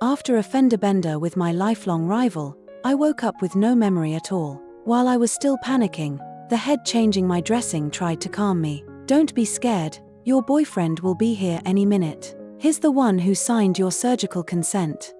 After a fender bender with my lifelong rival, I woke up with no memory at all. While I was still panicking, the head changing my dressing tried to calm me. "Don't be scared, your boyfriend will be here any minute. He's the one who signed your surgical consent."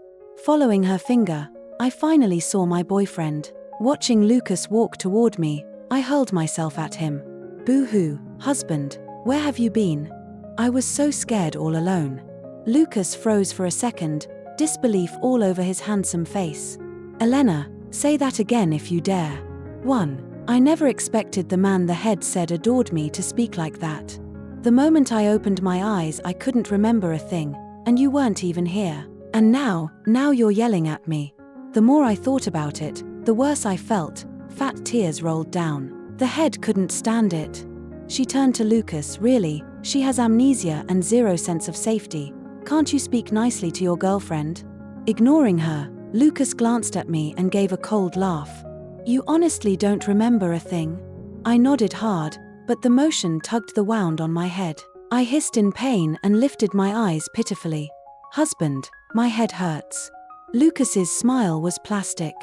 Following her finger, I finally saw my boyfriend. Watching Lucas walk toward me, I hurled myself at him. "Boo-hoo, husband, where have you been? I was so scared all alone." Lucas froze for a second, disbelief all over his handsome face. "Elena, say that again if you dare." 1. I never expected the man the head said adored me to speak like that. The moment I opened my eyes I couldn't remember a thing, and you weren't even here. And now you're yelling at me. The more I thought about it, the worse I felt. Fat tears rolled down. The head couldn't stand it. She turned to Lucas. "Really, she has amnesia and zero sense of safety. Can't you speak nicely to your girlfriend?" Ignoring her, Lucas glanced at me and gave a cold laugh. "You honestly don't remember a thing?" I nodded hard, but the motion tugged the wound on my head. I hissed in pain and lifted my eyes pitifully. "Husband, my head hurts." Lucas's smile was plastic.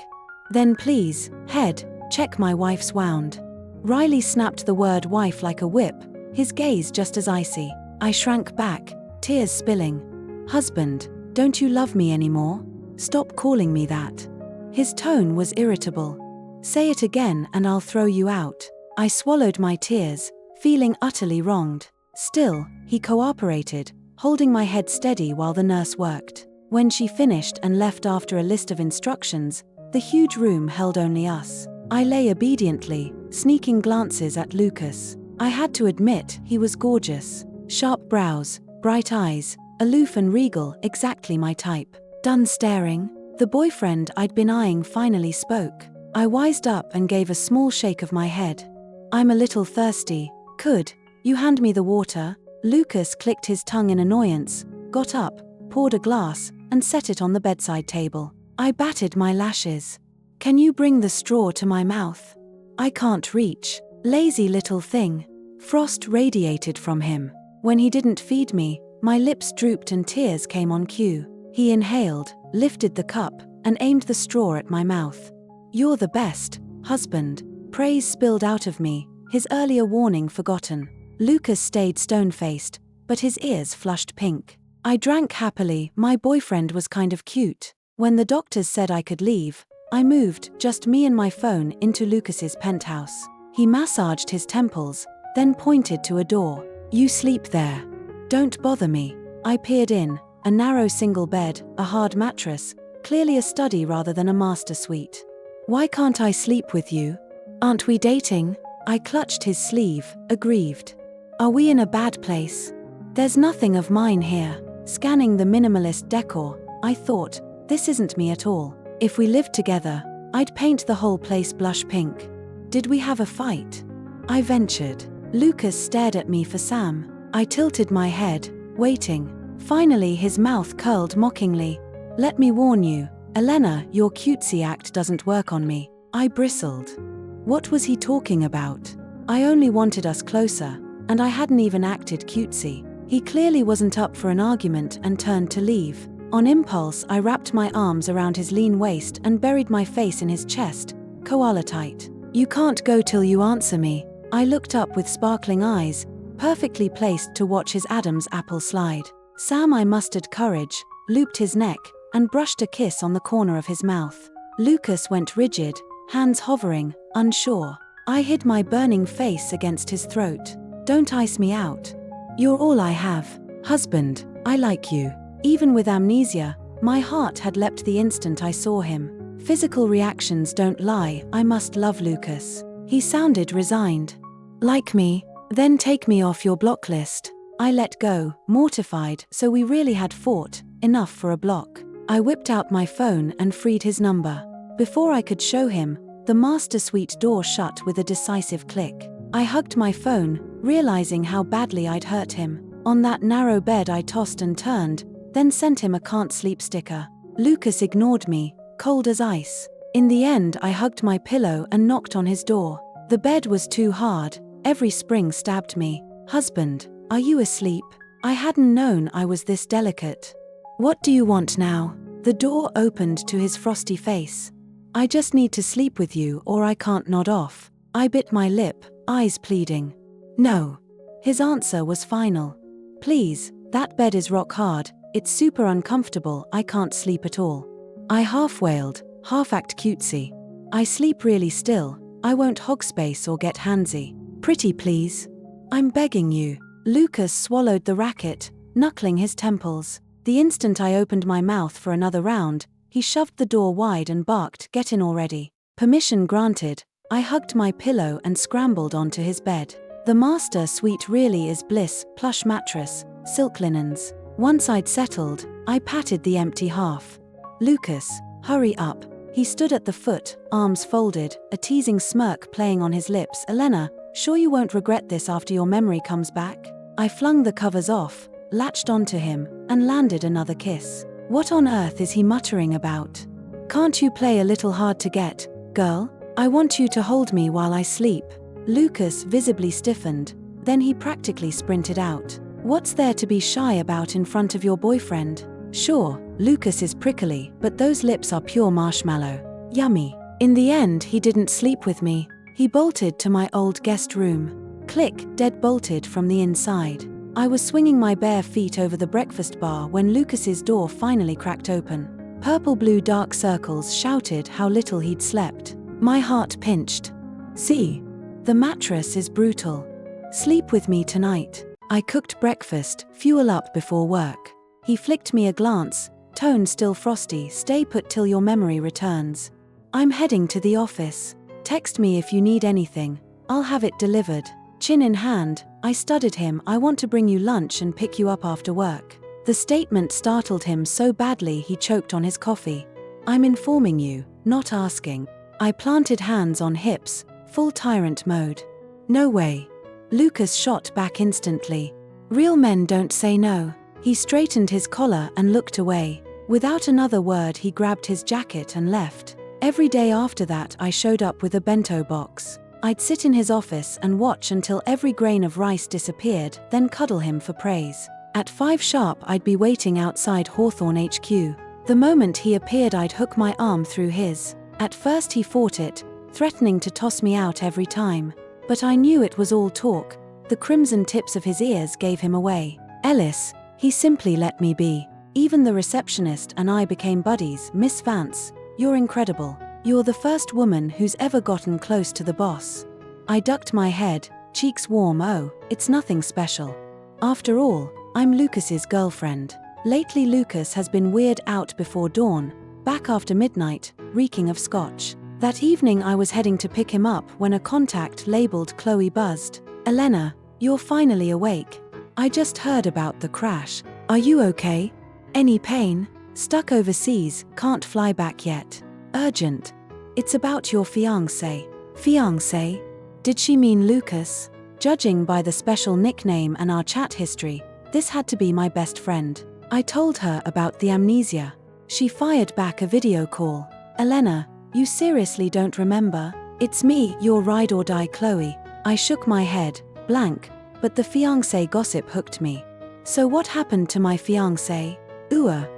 "Then please, head, check my wife's wound." Riley snapped the word wife like a whip, his gaze just as icy. I shrank back, tears spilling. "Husband, don't you love me anymore? Stop calling me that." His tone was irritable. "Say it again and I'll throw you out." I swallowed my tears, feeling utterly wronged. Still, he cooperated, holding my head steady while the nurse worked. When she finished and left after a list of instructions, the huge room held only us. I lay obediently, sneaking glances at Lucas. I had to admit, he was gorgeous. Sharp brows, bright eyes, aloof and regal, exactly my type. Done staring, the boyfriend I'd been eyeing finally spoke. I wised up and gave a small shake of my head. "I'm a little thirsty. Could you hand me the water?" Lucas clicked his tongue in annoyance, got up, poured a glass, and set it on the bedside table. I batted my lashes. "Can you bring the straw to my mouth?" "I can't reach." "Lazy little thing." Frost radiated from him. When he didn't feed me, my lips drooped and tears came on cue. He inhaled, lifted the cup, and aimed the straw at my mouth. "You're the best, husband." Praise spilled out of me, his earlier warning forgotten. Lucas stayed stone-faced, but his ears flushed pink. I drank happily. My boyfriend was kind of cute. When the doctors said I could leave, I moved, just me and my phone, into Lucas's penthouse. He massaged his temples, then pointed to a door. "You sleep there. Don't bother me." I peered in, a narrow single bed, a hard mattress, clearly a study rather than a master suite. "Why can't I sleep with you? Aren't we dating?" I clutched his sleeve, aggrieved. "Are we in a bad place? There's nothing of mine here." Scanning the minimalist decor, I thought, this isn't me at all. If we lived together, I'd paint the whole place blush pink. "Did we have a fight?" I ventured. Lucas stared at me for Sam. I tilted my head, waiting. Finally his mouth curled mockingly. "Let me warn you, Elena, your cutesy act doesn't work on me." I bristled. What was he talking about? I only wanted us closer, and I hadn't even acted cutesy. He clearly wasn't up for an argument and turned to leave. On impulse, I wrapped my arms around his lean waist and buried my face in his chest, koala tight. "You can't go till you answer me." I looked up with sparkling eyes, perfectly placed to watch his Adam's apple slide. Sam, I mustered courage, looped his neck, and brushed a kiss on the corner of his mouth. Lucas went rigid, hands hovering, unsure. I hid my burning face against his throat. "Don't ice me out. You're all I have. Husband, I like you." Even with amnesia, my heart had leapt the instant I saw him. Physical reactions don't lie, I must love Lucas. He sounded resigned. "Like me? Then take me off your block list." I let go, mortified, so we really had fought, enough for a block. I whipped out my phone and freed his number. Before I could show him, the master suite door shut with a decisive click. I hugged my phone, realizing how badly I'd hurt him. On that narrow bed I tossed and turned, then sent him a can't sleep sticker. Lucas ignored me, cold as ice. In the end I hugged my pillow and knocked on his door. The bed was too hard, every spring stabbed me. "Husband, are you asleep?" I hadn't known I was this delicate. "What do you want now?" The door opened to his frosty face. I just need to sleep with you or I can't nod off. I bit my lip, eyes pleading. No. His answer was final. Please, that bed is rock hard, it's super uncomfortable, I can't sleep at all. I half wailed, half act cutesy. I sleep really still, I won't hog space or get handsy. Pretty please. I'm begging you. Lucas swallowed the racket, knuckling his temples. The instant I opened my mouth for another round, he shoved the door wide and barked, "Get in already." Permission granted, I hugged my pillow and scrambled onto his bed. The master suite really is bliss, plush mattress, silk linens. Once I'd settled, I patted the empty half. Lucas, hurry up. He stood at the foot, arms folded, a teasing smirk playing on his lips. Elena, sure you won't regret this after your memory comes back? I flung the covers off, latched onto him, and landed another kiss. What on earth is he muttering about? Can't you play a little hard to get, girl? I want you to hold me while I sleep. Lucas visibly stiffened, then he practically sprinted out. What's there to be shy about in front of your boyfriend? Sure, Lucas is prickly, but those lips are pure marshmallow. Yummy. In the end, he didn't sleep with me. He bolted to my old guest room. Click, dead bolted from the inside. I was swinging my bare feet over the breakfast bar when Lucas's door finally cracked open. Purple-blue dark circles shouted how little he'd slept. My heart pinched. See? The mattress is brutal. Sleep with me tonight. I cooked breakfast, fuel up before work. He flicked me a glance, tone still frosty. Stay put till your memory returns. I'm heading to the office. Text me if you need anything. I'll have it delivered. Chin in hand, I studied him. I want to bring you lunch and pick you up after work. The statement startled him so badly he choked on his coffee. I'm informing you, not asking. I planted hands on hips, full tyrant mode. No way. Lucas shot back instantly. Real men don't say no. He straightened his collar and looked away. Without another word he grabbed his jacket and left. Every day after that I showed up with a bento box. I'd sit in his office and watch until every grain of rice disappeared, then cuddle him for praise. At 5 sharp I'd be waiting outside Hawthorne HQ. The moment he appeared I'd hook my arm through his. At first he fought it, threatening to toss me out every time. But I knew it was all talk. The crimson tips of his ears gave him away. Ellis, he simply let me be. Even the receptionist and I became buddies. Miss Vance, you're incredible. You're the first woman who's ever gotten close to the boss. I ducked my head, cheeks warm. Oh, it's nothing special. After all, I'm Lucas's girlfriend. Lately Lucas has been weird, out before dawn, back after midnight, reeking of scotch. That evening I was heading to pick him up when a contact labeled Chloe buzzed. Elena, you're finally awake. I just heard about the crash. Are you okay? Any pain? Stuck overseas, can't fly back yet. Urgent. It's about your fiancé. Fiancé? Did she mean Lucas? Judging by the special nickname and our chat history, this had to be my best friend. I told her about the amnesia. She fired back a video call. Elena, you seriously don't remember? It's me, your ride or die Chloe. I shook my head, blank, but the fiancé gossip hooked me. So what happened to my fiancé?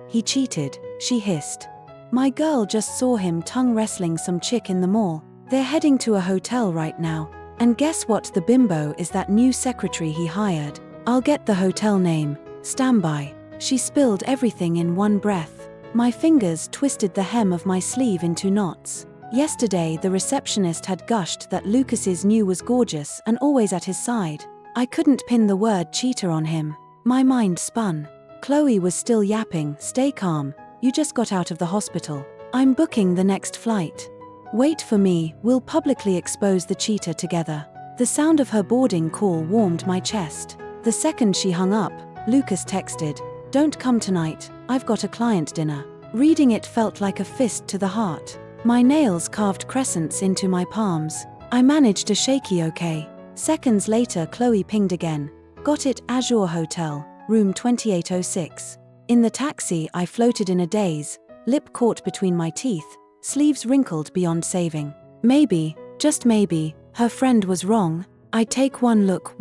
He cheated, she hissed. My girl just saw him tongue wrestling some chick in the mall. They're heading to a hotel right now. And guess what? The bimbo is that new secretary he hired. I'll get the hotel name. Stand by. She spilled everything in one breath. My fingers twisted the hem of my sleeve into knots. Yesterday the receptionist had gushed that Lucas's new was gorgeous and always at his side. I couldn't pin the word cheater on him. My mind spun. Chloe was still yapping. Stay calm. You just got out of the hospital. I'm booking the next flight. Wait for me, we'll publicly expose the cheater together. The sound of her boarding call warmed my chest. The second she hung up, Lucas texted, "Don't come tonight, I've got a client dinner." Reading it felt like a fist to the heart. My nails carved crescents into my palms. I managed a shaky okay. Seconds later Chloe pinged again. Got it, Azure Hotel, room 2806. In the taxi I floated in a daze, lip caught between my teeth, sleeves wrinkled beyond saving. Maybe, just maybe, her friend was wrong. I'd take one look,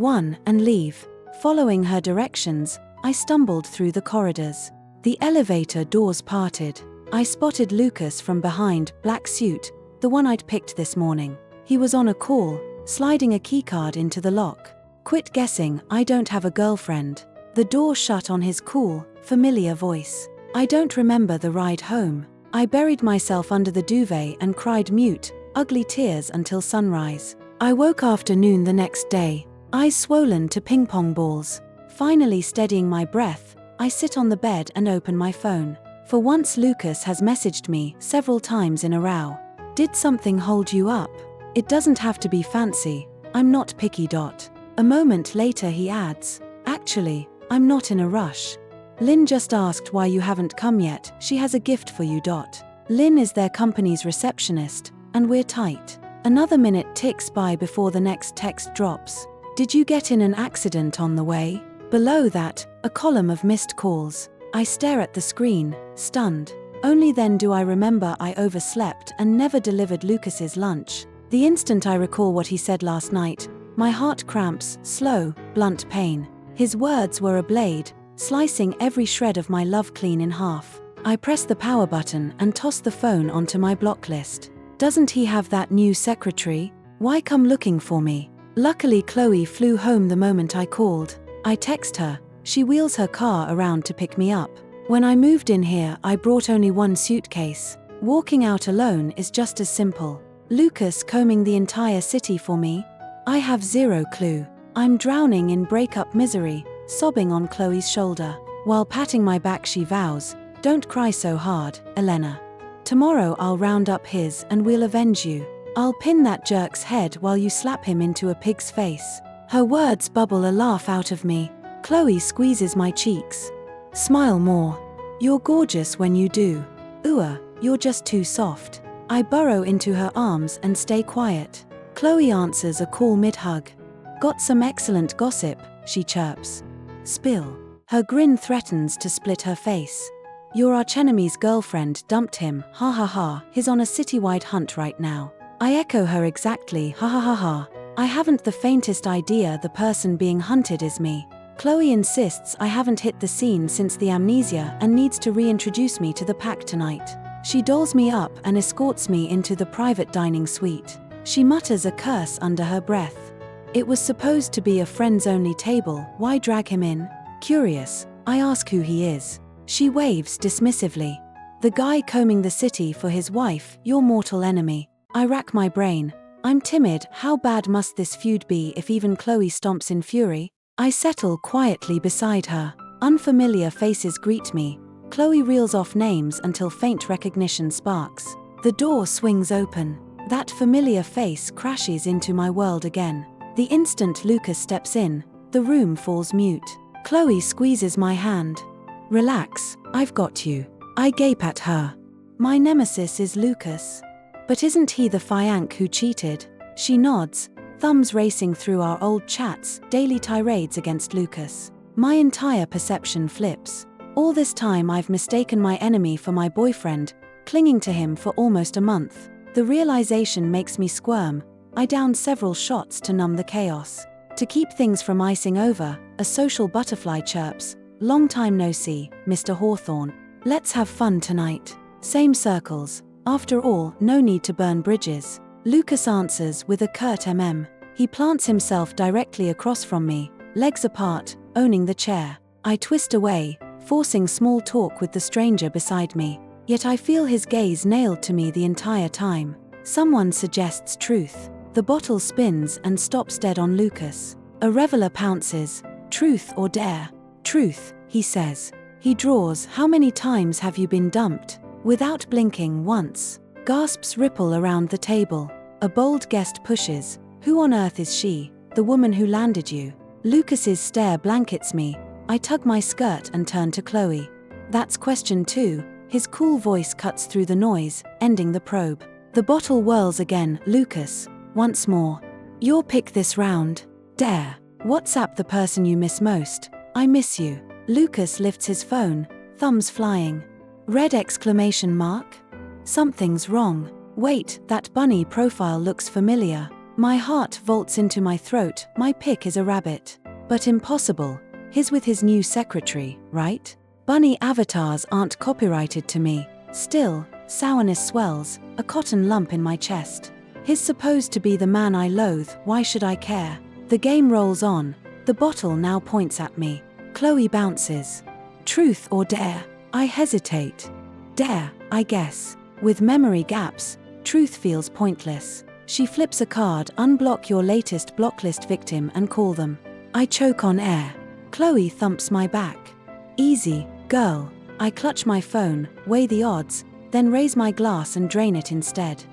and leave. Following her directions, I stumbled through the corridors. The elevator doors parted. I spotted Lucas from behind, black suit, the one I'd picked this morning. He was on a call, sliding a keycard into the lock. Quit guessing, I don't have a girlfriend. The door shut on his cool, familiar voice. I don't remember the ride home. I buried myself under the duvet and cried mute, ugly tears until sunrise. I woke afternoon the next day, eyes swollen to ping-pong balls. Finally steadying my breath, I sit on the bed and open my phone. For once Lucas has messaged me several times in a row. Did something hold you up? It doesn't have to be fancy. I'm not picky. A moment later he adds, actually, I'm not in a rush. Lynn just asked why you haven't come yet. She has a gift for you. Lynn is their company's receptionist, and we're tight. Another minute ticks by before the next text drops. Did you get in an accident on the way? Below that, a column of missed calls. I stare at the screen, stunned. Only then do I remember I overslept and never delivered Lucas's lunch. The instant I recall what he said last night, my heart cramps, slow, blunt pain. His words were a blade, slicing every shred of my love clean in half. I press the power button and toss the phone onto my block list. Doesn't he have that new secretary? Why come looking for me? Luckily Chloe flew home the moment I called. I text her. She wheels her car around to pick me up. When I moved in here, I brought only one suitcase. Walking out alone is just as simple. Lucas combing the entire city for me? I have zero clue. I'm drowning in breakup misery, sobbing on Chloe's shoulder. While patting my back she vows, don't cry so hard, Elena. Tomorrow I'll round up his and we'll avenge you. I'll pin that jerk's head while you slap him into a pig's face. Her words bubble a laugh out of me. Chloe squeezes my cheeks. Smile more. You're gorgeous when you do. Ooh, you're just too soft. I burrow into her arms and stay quiet. Chloe answers a call mid-hug. Got some excellent gossip, she chirps. Spill. Her grin threatens to split her face. Your archenemy's girlfriend dumped him, ha ha ha, he's on a citywide hunt right now. I echo her exactly, ha ha ha ha. I haven't the faintest idea the person being hunted is me. Chloe insists I haven't hit the scene since the amnesia and needs to reintroduce me to the pack tonight. She dolls me up and escorts me into the private dining suite. She mutters a curse under her breath. It was supposed to be a friends-only table, why drag him in? Curious, I ask who he is. She waves dismissively. The guy combing the city for his wife, your mortal enemy. I rack my brain. I'm timid, how bad must this feud be if even Chloe stomps in fury? I settle quietly beside her. Unfamiliar faces greet me. Chloe reels off names until faint recognition sparks. The door swings open. That familiar face crashes into my world again. The instant Lucas steps in, the room falls mute. Chloe squeezes my hand. Relax, I've got you. I gape at her. My nemesis is Lucas. But isn't he the fiank who cheated? She nods, thumbs racing through our old chats, daily tirades against Lucas. My entire perception flips. All this time I've mistaken my enemy for my boyfriend, clinging to him for almost a month. The realization makes me squirm. I down several shots to numb the chaos. To keep things from icing over, a social butterfly chirps. Long time no see, Mr. Hawthorne. Let's have fun tonight. Same circles. After all, no need to burn bridges. Lucas answers with a curt He plants himself directly across from me, legs apart, owning the chair. I twist away, forcing small talk with the stranger beside me. Yet I feel his gaze nailed to me the entire time. Someone suggests truth. The bottle spins and stops dead on Lucas. A reveler pounces. Truth or dare? Truth, he says. He draws, how many times have you been dumped? Without blinking once. Gasps ripple around the table. A bold guest pushes. Who on earth is she? The woman who landed you. Lucas's stare blankets me. I tug my skirt and turn to Chloe. That's question 2. His cool voice cuts through the noise, ending the probe. The bottle whirls again. Lucas. Once more. Your pick this round. Dare. WhatsApp the person you miss most. I miss you. Lucas lifts his phone, thumbs flying. Red exclamation mark? Something's wrong. Wait, that bunny profile looks familiar. My heart vaults into my throat. My pick is a rabbit. But impossible. His with his new secretary, right? Bunny avatars aren't copyrighted to me. Still, sourness swells, a cotton lump in my chest. He's supposed to be the man I loathe, why should I care? The game rolls on. The bottle now points at me. Chloe bounces. Truth or dare? I hesitate. Dare, I guess. With memory gaps, truth feels pointless. She flips a card, unblock your latest blocklist victim and call them. I choke on air. Chloe thumps my back. Easy, girl. I clutch my phone, weigh the odds, then raise my glass and drain it instead.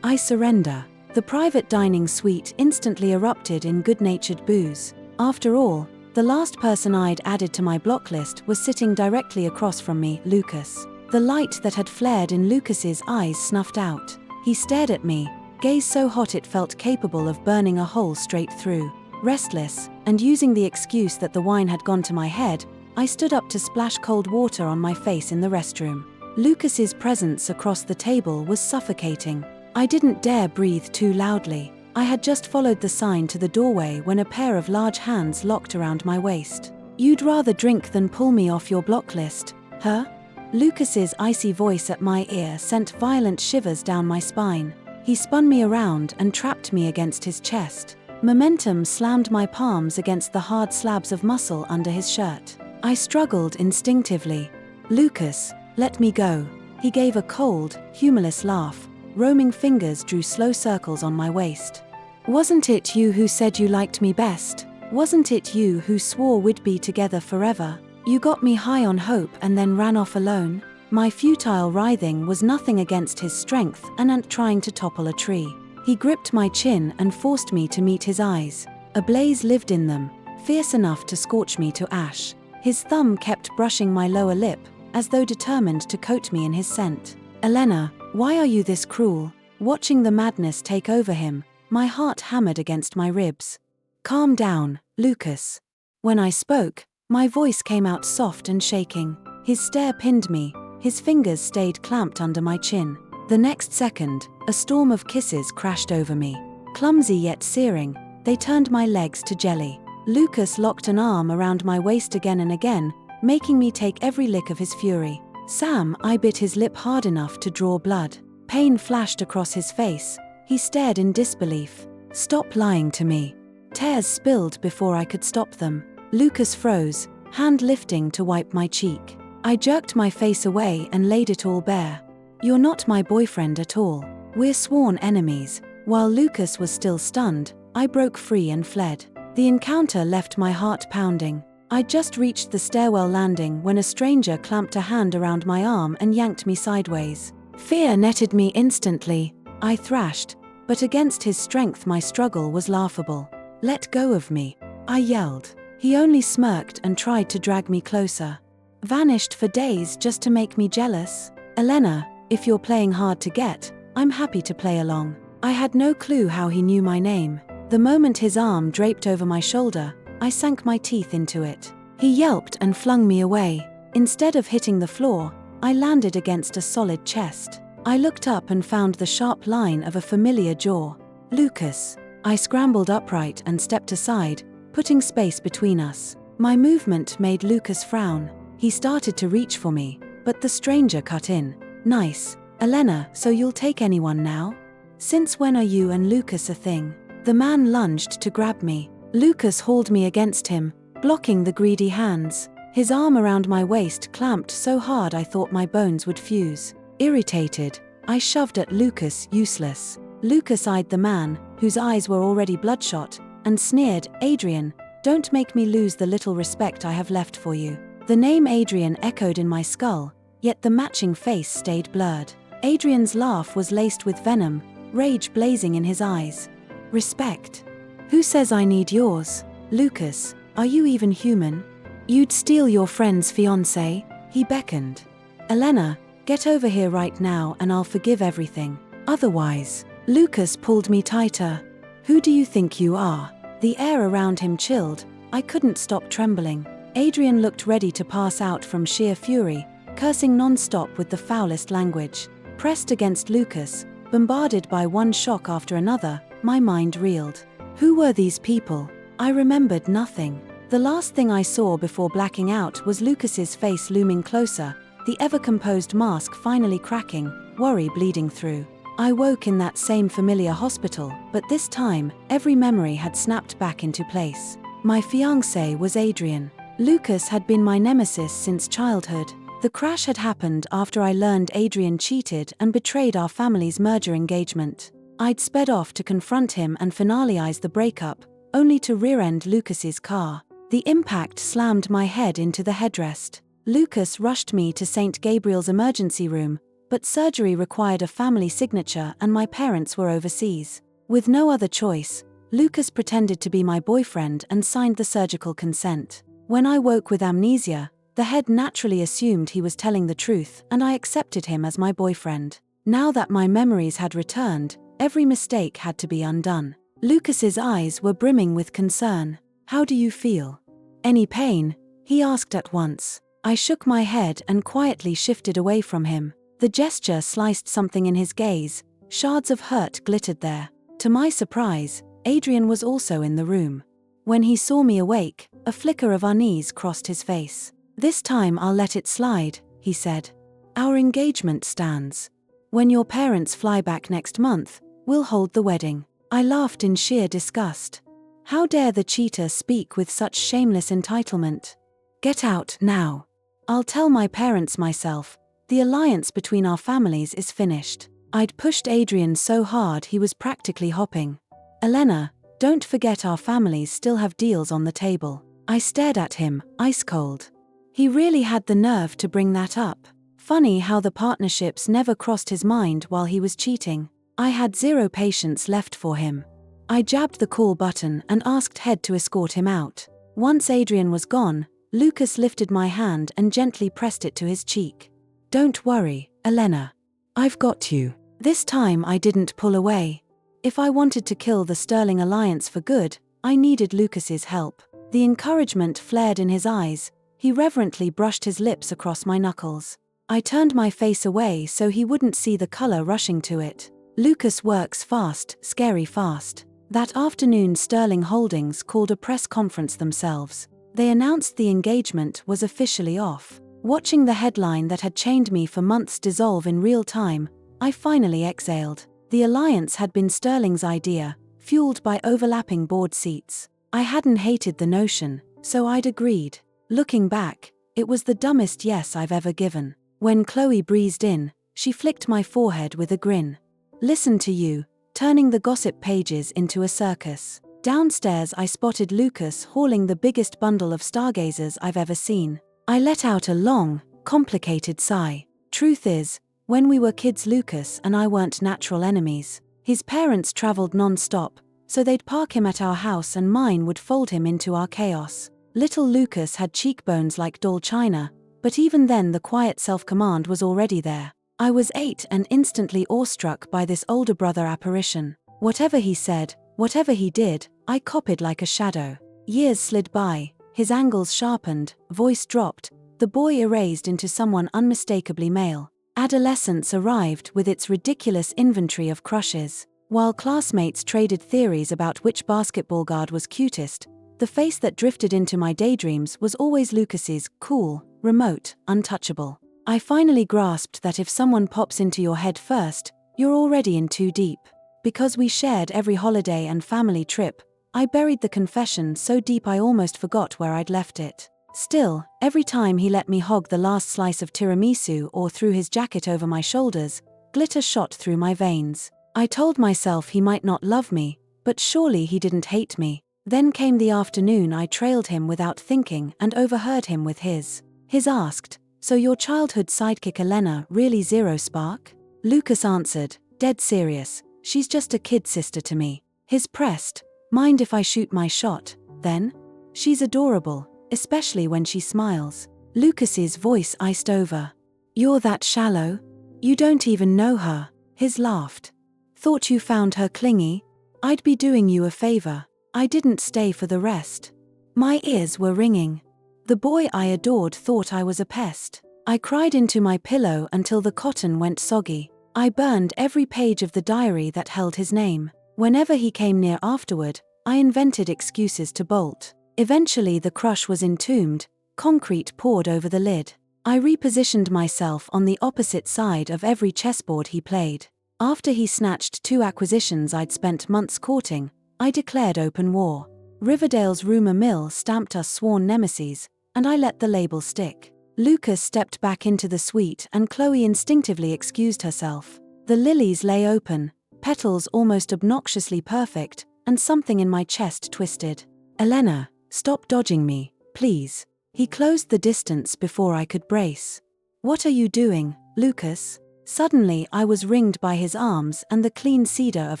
I surrender. The private dining suite instantly erupted in good-natured boos. After all, the last person I'd added to my block list was sitting directly across from me, Lucas. The light that had flared in Lucas's eyes snuffed out. He stared at me, gaze so hot it felt capable of burning a hole straight through. Restless, and using the excuse that the wine had gone to my head, I stood up to splash cold water on my face in the restroom. Lucas's presence across the table was suffocating. I didn't dare breathe too loudly. I had just followed the sign to the doorway when a pair of large hands locked around my waist. You'd rather drink than pull me off your block list, huh? Lucas's icy voice at my ear sent violent shivers down my spine. He spun me around and trapped me against his chest. Momentum slammed my palms against the hard slabs of muscle under his shirt. I struggled instinctively. Lucas, let me go. He gave a cold, humorless laugh. Roaming fingers drew slow circles on my waist. Wasn't it you who said you liked me best? Wasn't it you who swore we'd be together forever? You got me high on hope and then ran off alone? My futile writhing was nothing against his strength, an ant trying to topple a tree. He gripped my chin and forced me to meet his eyes. A blaze lived in them, fierce enough to scorch me to ash. His thumb kept brushing my lower lip, as though determined to coat me in his scent. Elena, why are you this cruel? Watching the madness take over him, my heart hammered against my ribs. Calm down, Lucas. When I spoke, my voice came out soft and shaking. His stare pinned me, his fingers stayed clamped under my chin. The next second, a storm of kisses crashed over me. Clumsy yet searing, they turned my legs to jelly. Lucas locked an arm around my waist again and again, making me take every lick of his fury. Sam, I bit his lip hard enough to draw blood. Pain flashed across his face. He stared in disbelief. Stop lying to me. Tears spilled before I could stop them. Lucas froze, hand lifting to wipe my cheek. I jerked my face away and laid it all bare. You're not my boyfriend at all. We're sworn enemies. While Lucas was still stunned, I broke free and fled. The encounter left my heart pounding. I'd just reached the stairwell landing when a stranger clamped a hand around my arm and yanked me sideways. Fear netted me instantly. I thrashed, but against his strength my struggle was laughable. Let go of me, I yelled. He only smirked and tried to drag me closer. Vanished for days just to make me jealous? Elena, if you're playing hard to get, I'm happy to play along. I had no clue how he knew my name. The moment his arm draped over my shoulder, I sank my teeth into it. He yelped and flung me away. Instead of hitting the floor, I landed against a solid chest. I looked up and found the sharp line of a familiar jaw. Lucas. I scrambled upright and stepped aside, putting space between us. My movement made Lucas frown. He started to reach for me, but the stranger cut in. Nice. Elena, so you'll take anyone now? Since when are you and Lucas a thing? The man lunged to grab me. Lucas hauled me against him, blocking the greedy hands. His arm around my waist clamped so hard I thought my bones would fuse. Irritated, I shoved at Lucas, useless. Lucas eyed the man, whose eyes were already bloodshot, and sneered, Adrian, don't make me lose the little respect I have left for you. The name Adrian echoed in my skull, yet the matching face stayed blurred. Adrian's laugh was laced with venom, rage blazing in his eyes. Respect? Who says I need yours? Lucas, are you even human? You'd steal your friend's fiancé? He beckoned. Elena, get over here right now and I'll forgive everything. Otherwise, Lucas pulled me tighter. Who do you think you are? The air around him chilled. I couldn't stop trembling. Adrian looked ready to pass out from sheer fury, cursing non-stop with the foulest language. Pressed against Lucas, bombarded by one shock after another, my mind reeled. Who were these people? I remembered nothing. The last thing I saw before blacking out was Lucas's face looming closer, the ever-composed mask finally cracking, worry bleeding through. I woke in that same familiar hospital, but this time, every memory had snapped back into place. My fiancé was Adrian. Lucas had been my nemesis since childhood. The crash had happened after I learned Adrian cheated and betrayed our family's merger engagement. I'd sped off to confront him and finalize the breakup, only to rear-end Lucas's car. The impact slammed my head into the headrest. Lucas rushed me to St. Gabriel's emergency room, but surgery required a family signature and my parents were overseas. With no other choice, Lucas pretended to be my boyfriend and signed the surgical consent. When I woke with amnesia, the head naturally assumed he was telling the truth and I accepted him as my boyfriend. Now that my memories had returned, every mistake had to be undone. Lucas's eyes were brimming with concern. "How do you feel? Any pain?" he asked at once. I shook my head and quietly shifted away from him. The gesture sliced something in his gaze. Shards of hurt glittered there. To my surprise, Adrian was also in the room. When he saw me awake, a flicker of unease crossed his face. "This time I'll let it slide," he said. "Our engagement stands. When your parents fly back next month, we'll hold the wedding." I laughed in sheer disgust. How dare the cheater speak with such shameless entitlement? "Get out now. I'll tell my parents myself. The alliance between our families is finished." I'd pushed Adrian so hard he was practically hopping. "Elena, don't forget our families still have deals on the table." I stared at him, ice cold. He really had the nerve to bring that up. Funny how the partnerships never crossed his mind while he was cheating. I had zero patience left for him. I jabbed the call button and asked Head to escort him out. Once Adrian was gone, Lucas lifted my hand and gently pressed it to his cheek. "Don't worry, Elena. I've got you." This time I didn't pull away. If I wanted to kill the Sterling alliance for good, I needed Lucas's help. The encouragement flared in his eyes. He reverently brushed his lips across my knuckles. I turned my face away so he wouldn't see the color rushing to it. Lucas works fast, scary fast. That afternoon Sterling Holdings called a press conference themselves. They announced the engagement was officially off. Watching the headline that had chained me for months dissolve in real time, I finally exhaled. The alliance had been Sterling's idea, fueled by overlapping board seats. I hadn't hated the notion, so I'd agreed. Looking back, it was the dumbest yes I've ever given. When Chloe breezed in, she flicked my forehead with a grin. "Listen to you, turning the gossip pages into a circus." Downstairs I spotted Lucas hauling the biggest bundle of stargazers I've ever seen. I let out a long, complicated sigh. Truth is, when we were kids Lucas and I weren't natural enemies. His parents traveled non-stop, so they'd park him at our house and mine would fold him into our chaos. Little Lucas had cheekbones like doll china, but even then the quiet self-command was already there. I was 8 and instantly awestruck by this older brother apparition. Whatever he said, whatever he did, I copied like a shadow. Years slid by, his angles sharpened, voice dropped, the boy erased into someone unmistakably male. Adolescence arrived with its ridiculous inventory of crushes. While classmates traded theories about which basketball guard was cutest, the face that drifted into my daydreams was always Lucas's, cool, remote, untouchable. I finally grasped that if someone pops into your head first, you're already in too deep. Because we shared every holiday and family trip, I buried the confession so deep I almost forgot where I'd left it. Still, every time he let me hog the last slice of tiramisu or threw his jacket over my shoulders, glitter shot through my veins. I told myself he might not love me, but surely he didn't hate me. Then came the afternoon I trailed him without thinking and overheard him with his. His asked, "So your childhood sidekick Elena really zero spark?" Lucas answered, dead serious, "She's just a kid sister to me." His pressed, "Mind if I shoot my shot, then?" "She's adorable, especially when she smiles." Lucas's voice iced over. "You're that shallow? You don't even know her." His laughed. "Thought you found her clingy? I'd be doing you a favor." I didn't stay for the rest. My ears were ringing. The boy I adored thought I was a pest. I cried into my pillow until the cotton went soggy. I burned every page of the diary that held his name. Whenever he came near afterward, I invented excuses to bolt. Eventually the crush was entombed, concrete poured over the lid. I repositioned myself on the opposite side of every chessboard he played. After he snatched 2 acquisitions I'd spent months courting, I declared open war. Riverdale's rumor mill stamped us sworn nemeses, and I let the label stick. Lucas stepped back into the suite and Chloe instinctively excused herself. The lilies lay open, petals almost obnoxiously perfect, and something in my chest twisted. Elena, stop dodging me, please. He closed the distance before I could brace. What are you doing, Lucas? Suddenly I was ringed by his arms and the clean cedar of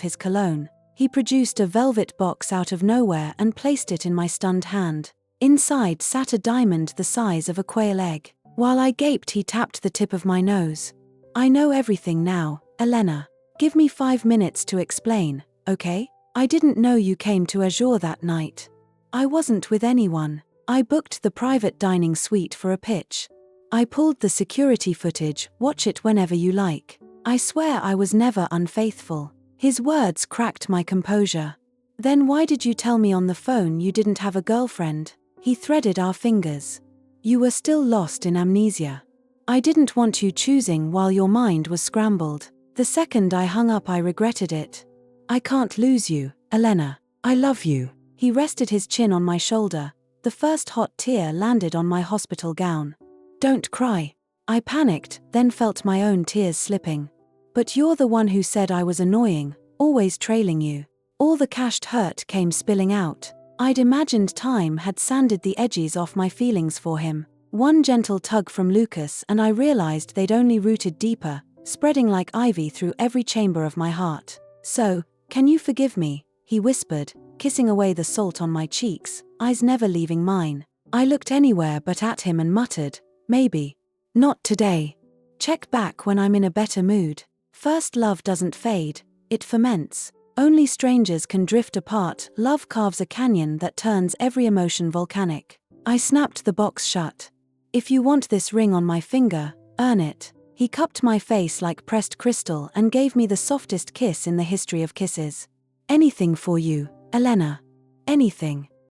his cologne. He produced a velvet box out of nowhere and placed it in my stunned hand. Inside sat a diamond the size of a quail egg. While I gaped, he tapped the tip of my nose. I know everything now, Elena. Give me 5 minutes to explain, okay? I didn't know you came to Azure that night. I wasn't with anyone. I booked the private dining suite for a pitch. I pulled the security footage, watch it whenever you like. I swear I was never unfaithful. His words cracked my composure. Then why did you tell me on the phone you didn't have a girlfriend? He threaded our fingers. You were still lost in amnesia. I didn't want you choosing while your mind was scrambled. The second I hung up I regretted it. I can't lose you, Elena. I love you. He rested his chin on my shoulder. The first hot tear landed on my hospital gown. Don't cry. I panicked, then felt my own tears slipping. But you're the one who said I was annoying, always trailing you. All the cached hurt came spilling out. I'd imagined time had sanded the edges off my feelings for him. One gentle tug from Lucas and I realized they'd only rooted deeper, spreading like ivy through every chamber of my heart. So, can you forgive me? He whispered, kissing away the salt on my cheeks, eyes never leaving mine. I looked anywhere but at him and muttered, maybe. Not today. Check back when I'm in a better mood. First love doesn't fade, it ferments. Only strangers can drift apart. Love carves a canyon that turns every emotion volcanic. I snapped the box shut. If you want this ring on my finger, earn it. He cupped my face like pressed crystal and gave me the softest kiss in the history of kisses. Anything for you, Elena. Anything.